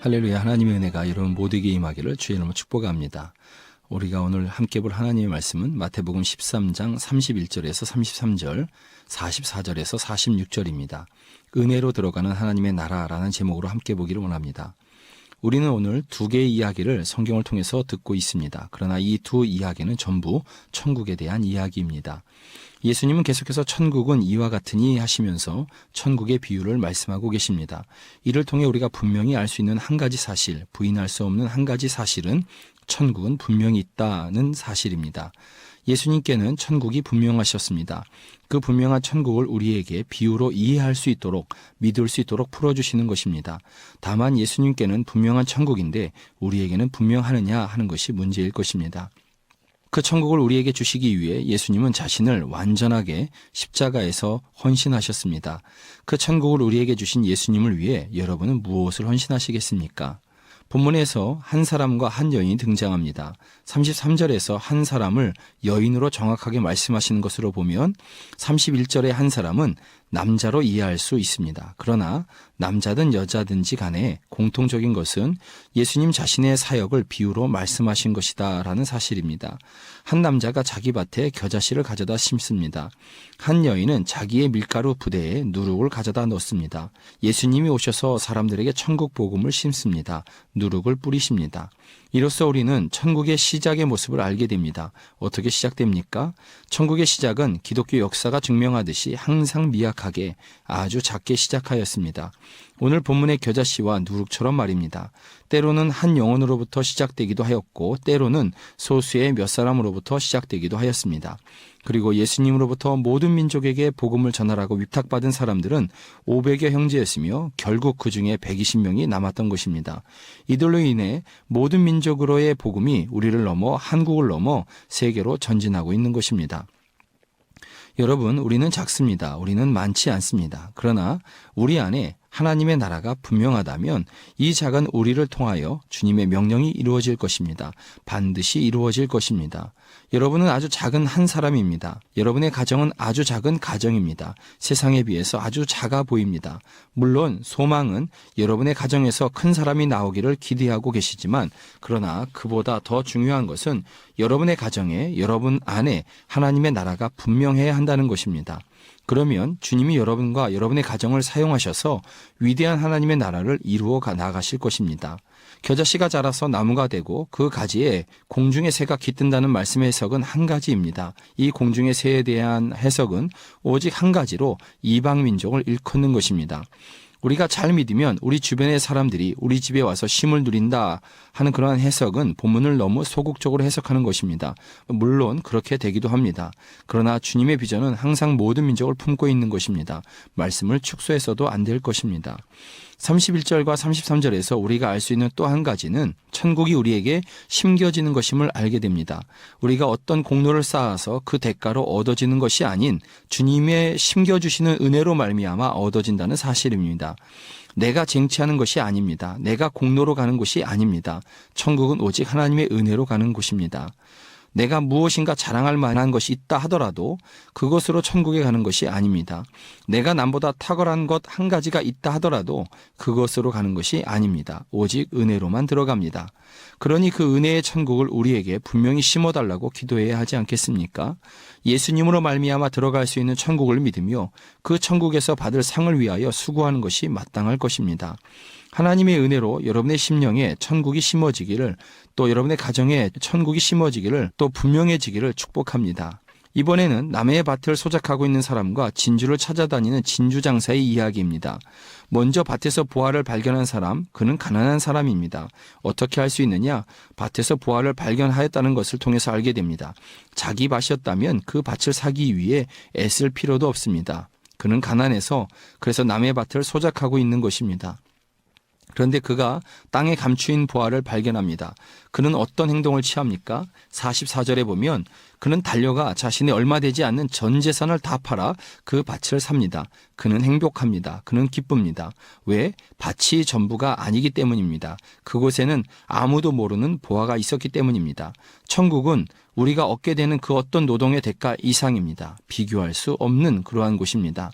할렐루야. 하나님의 은혜가 여러분 모두에게 임하기를 주의 이름으로 축복합니다. 우리가 오늘 함께 볼 하나님의 말씀은 마태복음 13장 31절에서 33절, 44절에서 46절입니다. 은혜로 들어가는 하나님의 나라라는 제목으로 함께 보기를 원합니다. 우리는 오늘 두 개의 이야기를 성경을 통해서 듣고 있습니다. 그러나 이 두 이야기는 전부 천국에 대한 이야기입니다. 예수님은 계속해서 천국은 이와 같으니 하시면서 천국의 비유를 말씀하고 계십니다. 이를 통해 우리가 분명히 알 수 있는 한 가지 사실, 부인할 수 없는 한 가지 사실은 천국은 분명히 있다는 사실입니다. 예수님께는 천국이 분명하셨습니다. 그 분명한 천국을 우리에게 비유로 이해할 수 있도록, 믿을 수 있도록 풀어주시는 것입니다. 다만 예수님께는 분명한 천국인데 우리에게는 분명하느냐 하는 것이 문제일 것입니다. 그 천국을 우리에게 주시기 위해 예수님은 자신을 완전하게 십자가에서 헌신하셨습니다. 그 천국을 우리에게 주신 예수님을 위해 여러분은 무엇을 헌신하시겠습니까? 본문에서 한 사람과 한 여인이 등장합니다. 33절에서 한 사람을 여인으로 정확하게 말씀하시는 것으로 보면 31절의 한 사람은 남자로 이해할 수 있습니다. 그러나 남자든 여자든지 간에 공통적인 것은 예수님 자신의 사역을 비유로 말씀하신 것이다 라는 사실입니다. 한 남자가 자기 밭에 겨자씨를 가져다 심습니다. 한 여인은 자기의 밀가루 부대에 누룩을 가져다 넣습니다. 예수님이 오셔서 사람들에게 천국 복음을 심습니다. 누룩을 뿌리십니다. 이로써 우리는 천국의 시작의 모습을 알게 됩니다. 어떻게 시작됩니까? 천국의 시작은 기독교 역사가 증명하듯이 항상 미약하게 아주 작게 시작하였습니다. 오늘 본문의 겨자씨와 누룩처럼 말입니다. 때로는 한 영혼으로부터 시작되기도 하였고 때로는 소수의 몇 사람으로부터 시작되기도 하였습니다. 그리고 예수님으로부터 모든 민족에게 복음을 전하라고 위탁받은 사람들은 500여 형제였으며 결국 그 중에 120명이 남았던 것입니다. 이들로 인해 모든 민족으로의 복음이 우리를 넘어 한국을 넘어 세계로 전진하고 있는 것입니다. 여러분, 우리는 작습니다. 우리는 많지 않습니다. 그러나 우리 안에 하나님의 나라가 분명하다면 이 작은 우리를 통하여 주님의 명령이 이루어질 것입니다. 반드시 이루어질 것입니다. 여러분은 아주 작은 한 사람입니다. 여러분의 가정은 아주 작은 가정입니다. 세상에 비해서 아주 작아 보입니다. 물론 소망은 여러분의 가정에서 큰 사람이 나오기를 기대하고 계시지만 그러나 그보다 더 중요한 것은 여러분의 가정에 여러분 안에 하나님의 나라가 분명해야 한다는 것입니다. 그러면 주님이 여러분과 여러분의 가정을 사용하셔서 위대한 하나님의 나라를 이루어 나가실 것입니다. 겨자씨가 자라서 나무가 되고 그 가지에 공중의 새가 깃든다는 말씀의 해석은 한 가지입니다. 이 공중의 새에 대한 해석은 오직 한 가지로 이방 민족을 일컫는 것입니다. 우리가 잘 믿으면 우리 주변의 사람들이 우리 집에 와서 쉼을 누린다 하는 그러한 해석은 본문을 너무 소극적으로 해석하는 것입니다. 물론 그렇게 되기도 합니다. 그러나 주님의 비전은 항상 모든 민족을 품고 있는 것입니다. 말씀을 축소해서도 안 될 것입니다. 31절과 33절에서 우리가 알 수 있는 또 한 가지는 천국이 우리에게 심겨지는 것임을 알게 됩니다. 우리가 어떤 공로를 쌓아서 그 대가로 얻어지는 것이 아닌 주님의 심겨주시는 은혜로 말미암아 얻어진다는 사실입니다. 내가 쟁취하는 것이 아닙니다. 내가 공로로 가는 곳이 아닙니다. 천국은 오직 하나님의 은혜로 가는 곳입니다. 내가 무엇인가 자랑할 만한 것이 있다 하더라도 그것으로 천국에 가는 것이 아닙니다. 내가 남보다 탁월한 것 한 가지가 있다 하더라도 그것으로 가는 것이 아닙니다. 오직 은혜로만 들어갑니다. 그러니 그 은혜의 천국을 우리에게 분명히 심어달라고 기도해야 하지 않겠습니까? 예수님으로 말미암아 들어갈 수 있는 천국을 믿으며 그 천국에서 받을 상을 위하여 수고하는 것이 마땅할 것입니다. 하나님의 은혜로 여러분의 심령에 천국이 심어지기를, 또 여러분의 가정에 천국이 심어지기를, 또 분명해지기를 축복합니다. 이번에는 남의 밭을 소작하고 있는 사람과 진주를 찾아다니는 진주장사의 이야기입니다. 먼저 밭에서 보화를 발견한 사람, 그는 가난한 사람입니다. 어떻게 할 수 있느냐? 밭에서 보화를 발견하였다는 것을 통해서 알게 됩니다. 자기 밭이었다면 그 밭을 사기 위해 애쓸 필요도 없습니다. 그는 가난해서 그래서 남의 밭을 소작하고 있는 것입니다. 그런데 그가 땅에 감추인 보화를 발견합니다. 그는 어떤 행동을 취합니까? 44절에 보면 그는 달려가 자신의 얼마 되지 않는 전 재산을 다 팔아 그 밭을 삽니다. 그는 행복합니다. 그는 기쁩니다. 왜? 밭이 전부가 아니기 때문입니다. 그곳에는 아무도 모르는 보화가 있었기 때문입니다. 천국은 우리가 얻게 되는 그 어떤 노동의 대가 이상입니다. 비교할 수 없는 그러한 곳입니다.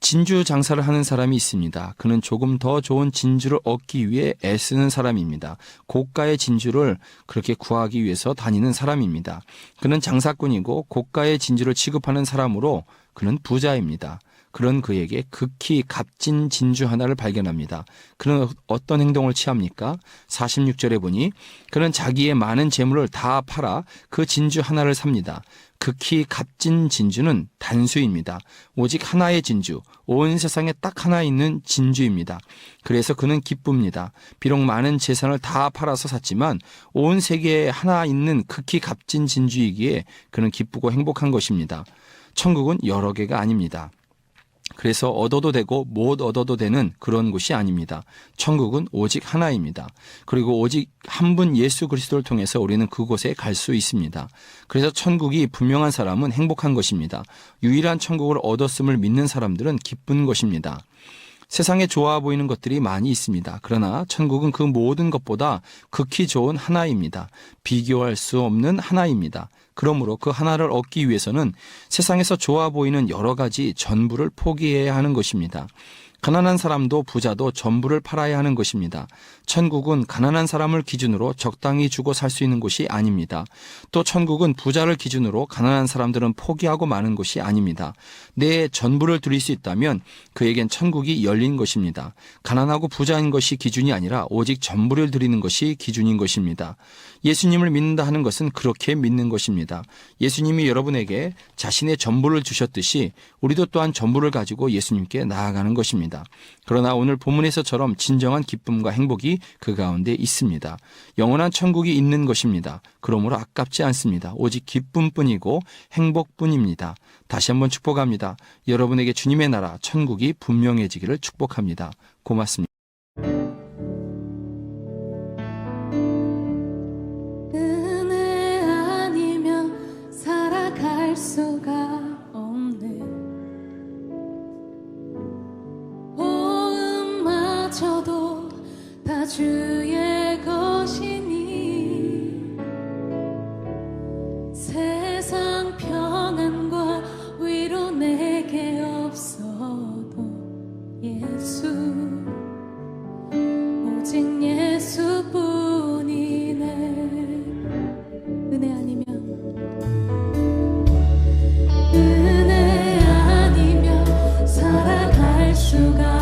진주 장사를 하는 사람이 있습니다. 그는 조금 더 좋은 진주를 얻기 위해 애쓰는 사람입니다. 고가의 진주를 그렇게 구하기 위해서 다니는 사람입니다. 그는 장사꾼이고 고가의 진주를 취급하는 사람으로 그는 부자입니다. 그런 그에게 극히 값진 진주 하나를 발견합니다. 그는 어떤 행동을 취합니까? 46절에 보니 그는 자기의 많은 재물을 다 팔아 그 진주 하나를 삽니다. 극히 값진 진주는 단수입니다. 오직 하나의 진주, 온 세상에 딱 하나 있는 진주입니다. 그래서 그는 기쁩니다. 비록 많은 재산을 다 팔아서 샀지만 온 세계에 하나 있는 극히 값진 진주이기에 그는 기쁘고 행복한 것입니다. 천국은 여러 개가 아닙니다. 그래서 얻어도 되고 못 얻어도 되는 그런 곳이 아닙니다. 천국은 오직 하나입니다. 그리고 오직 한 분 예수 그리스도를 통해서 우리는 그곳에 갈 수 있습니다. 그래서 천국이 분명한 사람은 행복한 것입니다. 유일한 천국을 얻었음을 믿는 사람들은 기쁜 것입니다. 세상에 좋아 보이는 것들이 많이 있습니다. 그러나 천국은 그 모든 것보다 극히 좋은 하나입니다. 비교할 수 없는 하나입니다. 그러므로 그 하나를 얻기 위해서는 세상에서 좋아 보이는 여러 가지 전부를 포기해야 하는 것입니다. 가난한 사람도 부자도 전부를 팔아야 하는 것입니다. 천국은 가난한 사람을 기준으로 적당히 주고 살 수 있는 곳이 아닙니다. 또 천국은 부자를 기준으로 가난한 사람들은 포기하고 마는 곳이 아닙니다. 내 전부를 드릴 수 있다면 그에겐 천국이 열린 것입니다. 가난하고 부자인 것이 기준이 아니라 오직 전부를 드리는 것이 기준인 것입니다. 예수님을 믿는다 하는 것은 그렇게 믿는 것입니다. 예수님이 여러분에게 자신의 전부를 주셨듯이 우리도 또한 전부를 가지고 예수님께 나아가는 것입니다. 그러나 오늘 본문에서처럼 진정한 기쁨과 행복이 그 가운데 있습니다. 영원한 천국이 있는 것입니다. 그러므로 아깝지 않습니다. 오직 기쁨뿐이고 행복뿐입니다. 다시 한번 축복합니다. 여러분에게 주님의 나라 천국이 분명해지기를 축복합니다. 고맙습니다. 은혜 아니면 살아갈 수가 없네. 저도 다 주의 것이니 세상 평안과 위로 내게 없어도 예수 오직 예수뿐이네. 은혜 아니면 살아갈 수가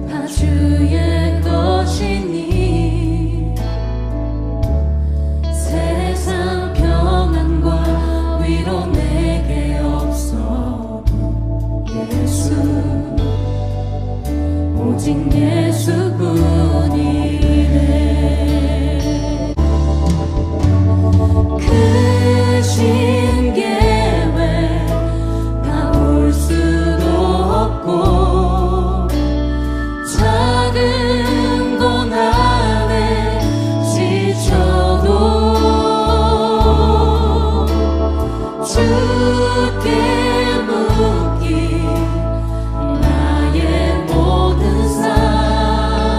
다 주의 것이니 세상 평안과 위로 내게 없어도 예수 오직 예수뿐이네. 크신 계획 나올 수도 없고 작은 고난에 지쳐도 주께 묻기 나의 모든 삶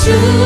주